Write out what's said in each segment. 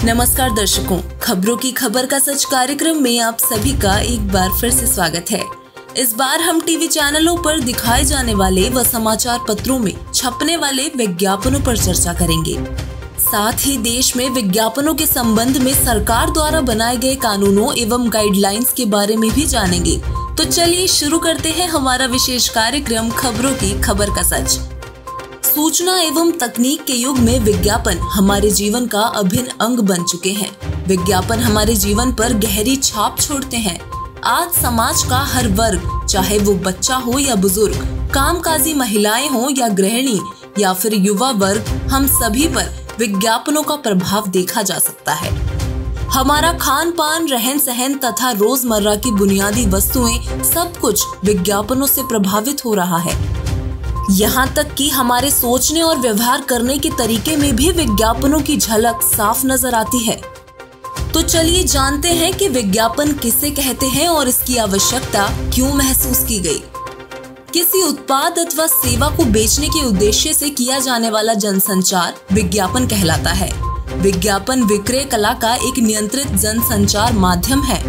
नमस्कार दर्शकों, खबरों की खबर का सच कार्यक्रम में आप सभी का एक बार फिर से स्वागत है। इस बार हम टीवी चैनलों पर दिखाए जाने वाले व समाचार पत्रों में छपने वाले विज्ञापनों पर चर्चा करेंगे। साथ ही देश में विज्ञापनों के संबंध में सरकार द्वारा बनाए गए कानूनों एवं गाइडलाइंस के बारे में भी जानेंगे। तो चलिए शुरू करते हैं हमारा विशेष कार्यक्रम खबरों की खबर का सच। सूचना एवं तकनीक के युग में विज्ञापन हमारे जीवन का अभिन्न अंग बन चुके हैं। विज्ञापन हमारे जीवन पर गहरी छाप छोड़ते हैं। आज समाज का हर वर्ग, चाहे वो बच्चा हो या बुजुर्ग, कामकाजी महिलाएं हो या गृहिणी या फिर युवा वर्ग, हम सभी पर विज्ञापनों का प्रभाव देखा जा सकता है। हमारा खान पान, रहन सहन तथा रोजमर्रा की बुनियादी वस्तुएं सब कुछ विज्ञापनों से प्रभावित हो रहा है। यहाँ तक कि हमारे सोचने और व्यवहार करने के तरीके में भी विज्ञापनों की झलक साफ नजर आती है। तो चलिए जानते हैं कि विज्ञापन किसे कहते हैं और इसकी आवश्यकता क्यों महसूस की गई। किसी उत्पाद अथवा सेवा को बेचने के उद्देश्य से किया जाने वाला जनसंचार विज्ञापन कहलाता है। विज्ञापन विक्रय कला का एक नियंत्रित जनसंचार माध्यम है,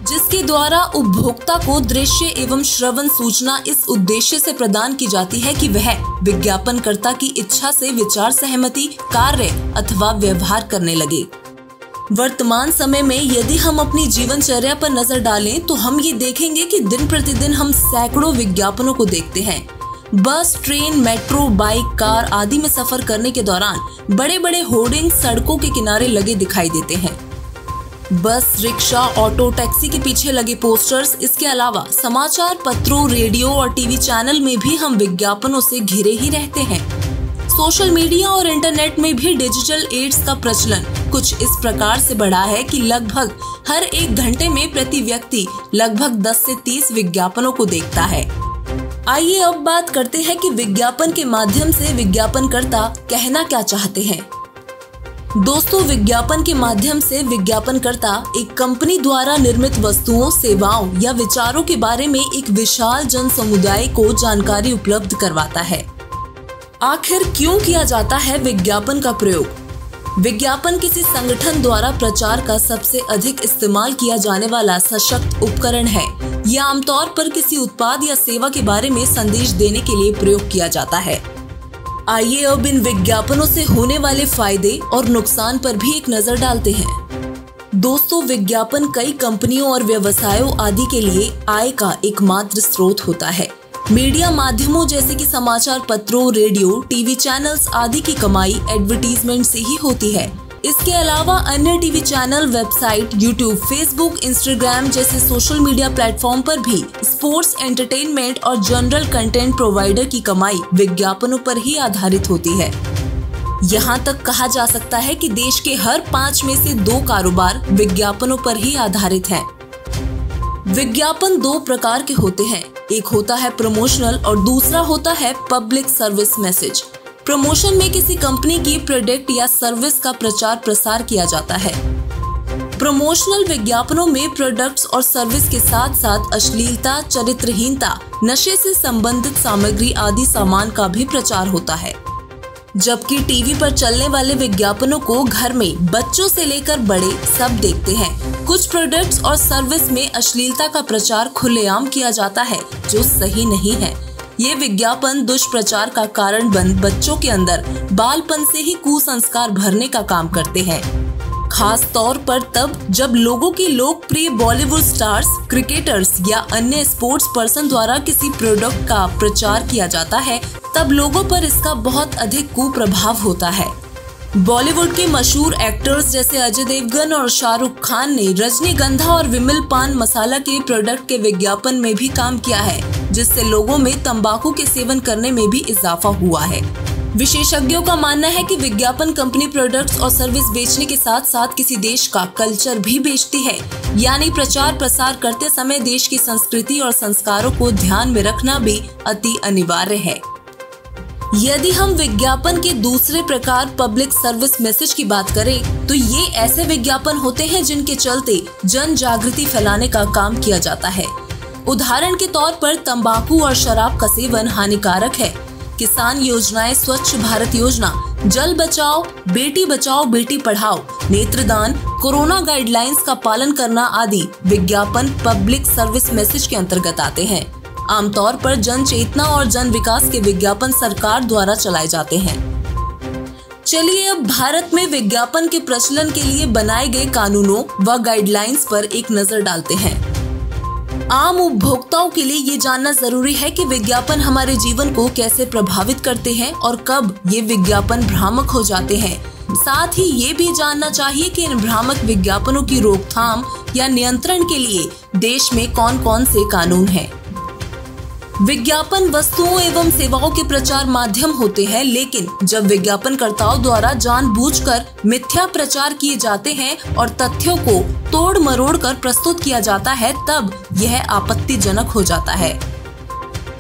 जिसके द्वारा उपभोक्ता को दृश्य एवं श्रवण सूचना इस उद्देश्य से प्रदान की जाती है कि वह विज्ञापनकर्ता की इच्छा से विचार, सहमति, कार्य अथवा व्यवहार करने लगे। वर्तमान समय में यदि हम अपनी जीवनचर्या पर नजर डालें तो हम ये देखेंगे कि दिन प्रतिदिन हम सैकड़ों विज्ञापनों को देखते हैं। बस, ट्रेन, मेट्रो, बाइक, कार आदि में सफर करने के दौरान बड़े बड़े होर्डिंग सड़कों के किनारे लगे दिखाई देते हैं। बस, रिक्शा, ऑटो, टैक्सी के पीछे लगे पोस्टर्स, इसके अलावा समाचार पत्रों, रेडियो और टीवी चैनल में भी हम विज्ञापनों से घिरे ही रहते हैं। सोशल मीडिया और इंटरनेट में भी डिजिटल एड्स का प्रचलन कुछ इस प्रकार से बढ़ा है कि लगभग हर एक घंटे में प्रति व्यक्ति लगभग 10 से 30 विज्ञापनों को देखता है। आइए अब बात करते हैं कि विज्ञापन के माध्यम से विज्ञापनकर्ता कहना क्या चाहते हैं। दोस्तों, विज्ञापन के माध्यम से विज्ञापनकर्ता एक कंपनी द्वारा निर्मित वस्तुओं, सेवाओं या विचारों के बारे में एक विशाल जन समुदाय को जानकारी उपलब्ध करवाता है। आखिर क्यों किया जाता है विज्ञापन का प्रयोग? विज्ञापन किसी संगठन द्वारा प्रचार का सबसे अधिक इस्तेमाल किया जाने वाला सशक्त उपकरण है। यह आमतौर पर किसी उत्पाद या सेवा के बारे में संदेश देने के लिए प्रयोग किया जाता है। आइए अब इन विज्ञापनों से होने वाले फायदे और नुकसान पर भी एक नजर डालते हैं। दोस्तों, विज्ञापन कई कंपनियों और व्यवसायों आदि के लिए आय का एकमात्र स्रोत होता है। मीडिया माध्यमों जैसे कि समाचार पत्रों, रेडियो, टीवी चैनल्स आदि की कमाई एडवर्टीजमेंट से ही होती है। इसके अलावा अन्य TV channel, website, YouTube, Facebook, Instagram जैसे सोशल मीडिया प्लेटफॉर्म पर भी स्पोर्ट्स, एंटरटेनमेंट और जनरल कंटेंट प्रोवाइडर की कमाई विज्ञापनों पर ही आधारित होती है। यहाँ तक कहा जा सकता है कि देश के हर 5 में से 2 कारोबार विज्ञापनों पर ही आधारित हैं। विज्ञापन 2 प्रकार के होते हैं, एक होता है प्रमोशनल और दूसरा होता है पब्लिक सर्विस मैसेज। प्रमोशन में किसी कंपनी की प्रोडक्ट या सर्विस का प्रचार प्रसार किया जाता है। प्रमोशनल विज्ञापनों में प्रोडक्ट्स और सर्विस के साथ साथ अश्लीलता, चरित्रहीनता, नशे से संबंधित सामग्री आदि सामान का भी प्रचार होता है। जबकि टीवी पर चलने वाले विज्ञापनों को घर में बच्चों से लेकर बड़े सब देखते हैं। कुछ प्रोडक्ट्स और सर्विस में अश्लीलता का प्रचार खुलेआम किया जाता है, जो सही नहीं है। ये विज्ञापन दुष्प्रचार का कारण बन बच्चों के अंदर बालपन से ही कुसंस्कार भरने का काम करते हैं। खास तौर पर तब जब लोगों की लोकप्रिय बॉलीवुड स्टार्स, क्रिकेटर्स या अन्य स्पोर्ट्स पर्सन द्वारा किसी प्रोडक्ट का प्रचार किया जाता है, तब लोगों पर इसका बहुत अधिक कुप्रभाव होता है। बॉलीवुड के मशहूर एक्टर्स जैसे अजय देवगन और शाहरुख खान ने रजनीगंधा और विमल पान मसाला के प्रोडक्ट के विज्ञापन में भी काम किया है, जिससे लोगों में तंबाकू के सेवन करने में भी इजाफा हुआ है। विशेषज्ञों का मानना है कि विज्ञापन कंपनी प्रोडक्ट्स और सर्विस बेचने के साथ साथ किसी देश का कल्चर भी बेचती है, यानी प्रचार प्रसार करते समय देश की संस्कृति और संस्कारों को ध्यान में रखना भी अति अनिवार्य है। यदि हम विज्ञापन के दूसरे प्रकार पब्लिक सर्विस मैसेज की बात करें तो ये ऐसे विज्ञापन होते हैं जिनके चलते जन जागृति फैलाने का काम किया जाता है। उदाहरण के तौर पर तंबाकू और शराब का सेवन हानिकारक है, किसान योजनाएं, स्वच्छ भारत योजना, जल बचाओ, बेटी पढ़ाओ, नेत्रदान, कोरोना गाइडलाइंस का पालन करना आदि विज्ञापन पब्लिक सर्विस मैसेज के अंतर्गत आते हैं। आमतौर पर जन चेतना और जन विकास के विज्ञापन सरकार द्वारा चलाए जाते हैं। चलिए अब भारत में विज्ञापन के प्रचलन के लिए बनाए गए कानूनों व गाइडलाइंस पर एक नजर डालते हैं। आम उपभोक्ताओं के लिए ये जानना जरूरी है कि विज्ञापन हमारे जीवन को कैसे प्रभावित करते हैं और कब ये विज्ञापन भ्रामक हो जाते हैं। साथ ही ये भी जानना चाहिए कि इन भ्रामक विज्ञापनों की रोकथाम या नियंत्रण के लिए देश में कौन कौन से कानून हैं। विज्ञापन वस्तुओं एवं सेवाओं के प्रचार माध्यम होते हैं, लेकिन जब विज्ञापनकर्ताओं द्वारा जानबूझकर मिथ्या प्रचार किए जाते हैं और तथ्यों को तोड़ मरोड़ कर प्रस्तुत किया जाता है, तब यह आपत्तिजनक हो जाता है।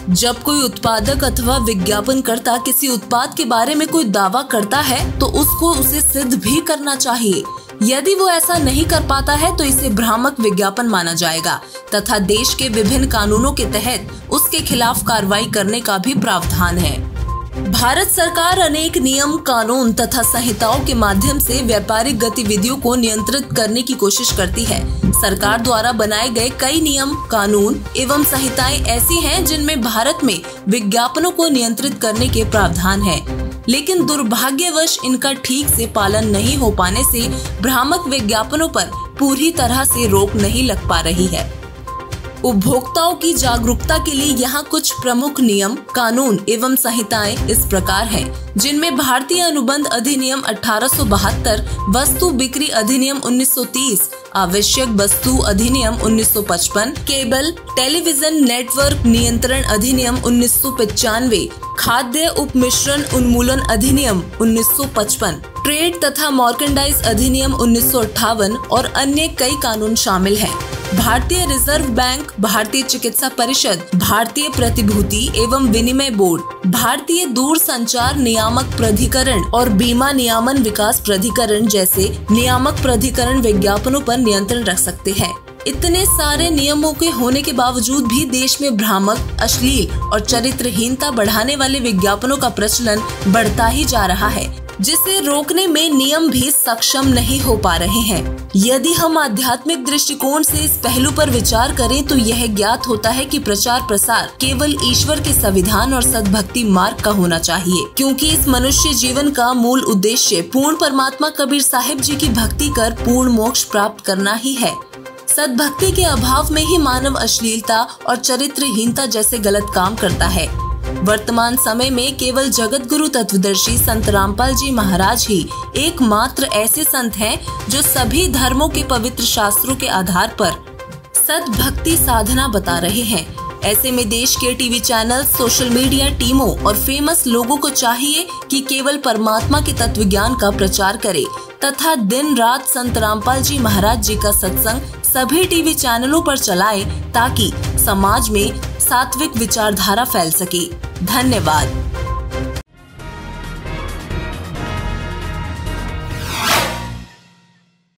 जब कोई उत्पादक अथवा विज्ञापनकर्ता किसी उत्पाद के बारे में कोई दावा करता है तो उसको उसे सिद्ध भी करना चाहिए। यदि वो ऐसा नहीं कर पाता है तो इसे भ्रामक विज्ञापन माना जाएगा तथा देश के विभिन्न कानूनों के तहत उसके खिलाफ कार्रवाई करने का भी प्रावधान है। भारत सरकार अनेक नियम, कानून तथा संहिताओं के माध्यम से व्यापारिक गतिविधियों को नियंत्रित करने की कोशिश करती है। सरकार द्वारा बनाए गए कई नियम, कानून एवं संहिताएं ऐसी हैं जिनमें भारत में विज्ञापनों को नियंत्रित करने के प्रावधान है, लेकिन दुर्भाग्यवश इनका ठीक से पालन नहीं हो पाने से भ्रामक विज्ञापनों पर पूरी तरह से रोक नहीं लग पा रही है। उपभोक्ताओं की जागरूकता के लिए यहाँ कुछ प्रमुख नियम, कानून एवं संहिताएं इस प्रकार हैं, जिनमें भारतीय अनुबंध अधिनियम 1872, वस्तु बिक्री अधिनियम 1930, आवश्यक वस्तु अधिनियम 1955, केबल टेलीविजन नेटवर्क नियंत्रण अधिनियम 1995, खाद्य उपमिश्रण उन्मूलन अधिनियम 1955, ट्रेड तथा मर्केंडाइज अधिनियम 1958 और अन्य कई कानून शामिल हैं। भारतीय रिजर्व बैंक, भारतीय चिकित्सा परिषद, भारतीय प्रतिभूति एवं विनिमय बोर्ड, भारतीय दूरसंचार नियामक प्राधिकरण और बीमा नियामन विकास प्राधिकरण जैसे नियामक प्राधिकरण विज्ञापनों पर नियंत्रण रख सकते हैं। इतने सारे नियमों के होने के बावजूद भी देश में भ्रामक, अश्लील और चरित्रहीनता बढ़ाने वाले विज्ञापनों का प्रचलन बढ़ता ही जा रहा है, जिसे रोकने में नियम भी सक्षम नहीं हो पा रहे हैं। यदि हम आध्यात्मिक दृष्टिकोण से इस पहलू पर विचार करें तो यह ज्ञात होता है कि प्रचार प्रसार केवल ईश्वर के संविधान और सद्भक्ति मार्ग का होना चाहिए, क्योंकि इस मनुष्य जीवन का मूल उद्देश्य पूर्ण परमात्मा कबीर साहिब जी की भक्ति कर पूर्ण मोक्ष प्राप्त करना ही है। सद्भक्ति के अभाव में ही मानव अश्लीलता और चरित्रहीनता जैसे गलत काम करता है। वर्तमान समय में केवल जगत गुरु तत्वदर्शी संत रामपाल जी महाराज ही एकमात्र ऐसे संत हैं जो सभी धर्मों के पवित्र शास्त्रों के आधार पर सद्भक्ति साधना बता रहे हैं। ऐसे में देश के टीवी चैनल, सोशल मीडिया टीमों और फेमस लोगों को चाहिए कि केवल परमात्मा के तत्व ज्ञान का प्रचार करे तथा दिन रात संत रामपाल जी महाराज जी का सत्संग सभी टीवी चैनलों पर चलाएं, ताकि समाज में सात्विक विचारधारा फैल सके। धन्यवाद।